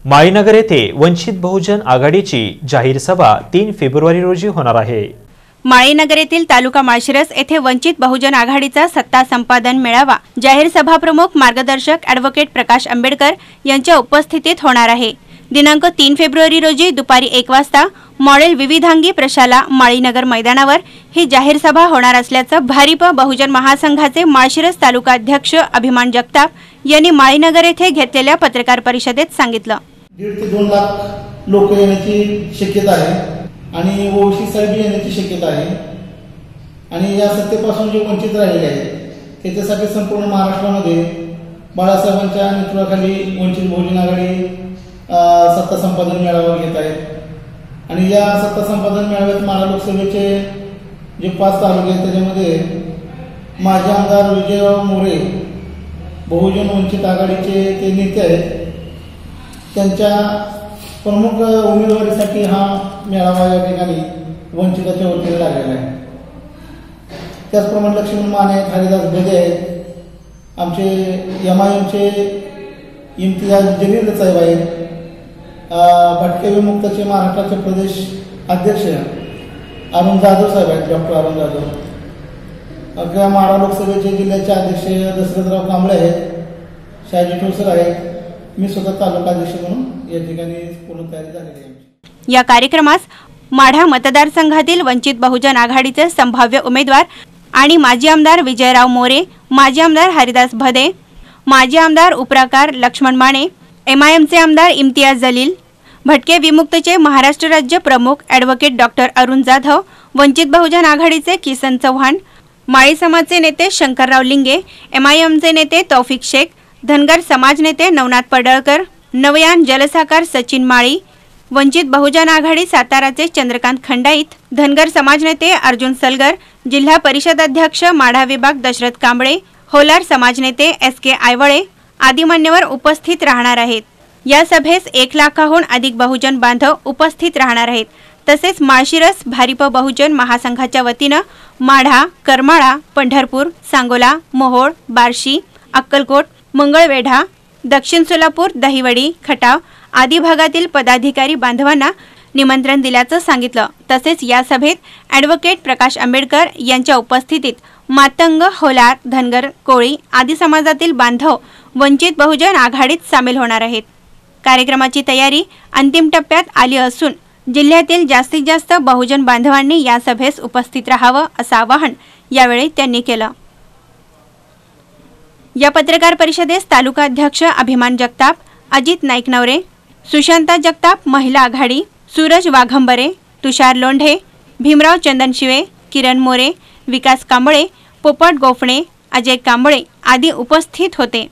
माळीनगर येथे वंचित बहुजन आघाडीची जाहीर सभा 3 फेब्रुवारी रोजी होणार आहे। माळीनगर येथील तालुका माळशिरस येथे वंचित बहुजन आघाडीचा सत्ता संपादन मेळावा जाहीर सभा प्रमुख मार्गदर्शक ॲडव्होकेट प्रकाश आंबेडकर यांच्या उपस्थितीत होणार आहे। दिनांक 3 फेब्रुवारी रोजी दुपारी 1 वाजता मॉडेल विविधांगी प्रशाला माळीनगर मैदानावर ही जाहीर सभा होणार असल्याचं भारिप बहुजन महासंघाचे माळशिरस तालुका अध्यक्ष अभिमान जगताप यांनी माळीनगर येथे घेतलेल्या पत्रकार परिषदेत सांगितलं। 1.5 ते 2 लाख लोक येण्याची शक्यता आहे आणि ओबीसी साहेब येण्याची शक्यता आहे आणि या सत्तेपासून जे वंचित राहिले आहेत त्याच्यासाठी संपूर्ण महाराष्ट्रामध्ये बाळासाहेबांच्या नेतृत्वाखाली वंचित बहुजन आघाडी सत्ता संपादन मेळावा घेत आहे आणि या सत्ता संपादन मेळाव्यात माढा लोकसभेचे जे 5 तालुके आहेत त्याच्यामध्ये माजी आमदार विजयराव मोरे बहुजन वंचित आघाडीचे ते नेते आहेत, त्यांच्या प्रमुख उमेदवारीसाठी हा मेळावा या ठिकाणी वंचिताच्या वतीने लागलेला आहे। त्याचप्रमाणे लक्ष्मण माने आहेत, हरिदास भदे आहेत, आमचे एमआयएमचे इम्तियाज जलील साहेब आहेत, भटके विमुक्तचे महाराष्ट्राचे प्रदेश अध्यक्ष अरुण जाधव साहेब आहेत, डॉक्टर अरुण जाधव, किंवा माढा लोकसभेचे जिल्ह्याचे अध्यक्ष दशरथराव कांबळे आहेत, शाहजी ठोसर आहेत, मी स्वतः तालुका अध्यक्ष म्हणून या ठिकाणी पूर्ण तयारी झालेली आहे। या कार्यक्रमास माढा मतदारसंघातील वंचित बहुजन आघाडीचे संभाव्य उमेदवार आणि माजी आमदार विजयराव मोरे, माजी आमदार हरिदास भदे, माजी आमदार उपराकार लक्ष्मण माने, एमआयएमचे आमदार इम्तियाज जलील, भटके विमुक्तचे महाराष्ट्र राज्य प्रमुख ॲडव्होकेट डॉक्टर अरुण जाधव, वंचित बहुजन आघाडीचे किसन चव्हाण, माळी समाजचे नेते शंकरराव लिंगे, एमआयएमचे नेते तौफिक शेख, धनगर समाज नेते नवनाथ पडळकर, नवयान जलसाकार सचिन माळी, वंचित बहुजन आघाडी साताराचे चंद्रकांत खंडाईत, धनगर समाज नेते अर्जुन सलगर, जिल्हा परिषद अध्यक्ष माढा विभाग दशरथ कांबळे, होलार समाज नेते SK आयवळे आदी मान्यवर उपस्थित राहणार आहेत। या सभेस 1 लाखाहून अधिक बहुजन बांधव उपस्थित राहणार आहेत। तसेच माळशिरस भारिप बहुजन महासंघाच्या वतीनं माढा, करमाळा, पंढरपूर, सांगोला, मोहोळ, बार्शी, अक्कलकोट, मंगळवेढा, दक्षिण सोलापूर, दहिवडी, खटाव आदी भागातील पदाधिकारी बांधवांना निमंत्रण दिल्याचं सांगितलं। तसेच या सभेत ॲडव्होकेट प्रकाश आंबेडकर यांच्या उपस्थितीत मातंग, होलार, धनगर, कोळी आदी समाजातील बांधव वंचित बहुजन आघाडीत सामील होणार आहेत। कार्यक्रमाची तयारी अंतिम टप्प्यात आली असून जिल्ह्यातील जास्तीत जास्त बहुजन बांधवांनी या सभेस उपस्थित राहावं असं आवाहन यावेळी त्यांनी केलं। या पत्रकार परिषदेस तालुका अध्यक्ष अभिमान जगताप, अजित नाईकनवरे, सुशांता जगताप महिला आघाडी, सूरज वाघंबरे, तुषार लोंढे, भीमराव चंदनशिवे, किरण मोरे, विकास कांबळे, पोपट गोफणे, अजय कांबळे आदी उपस्थित होते।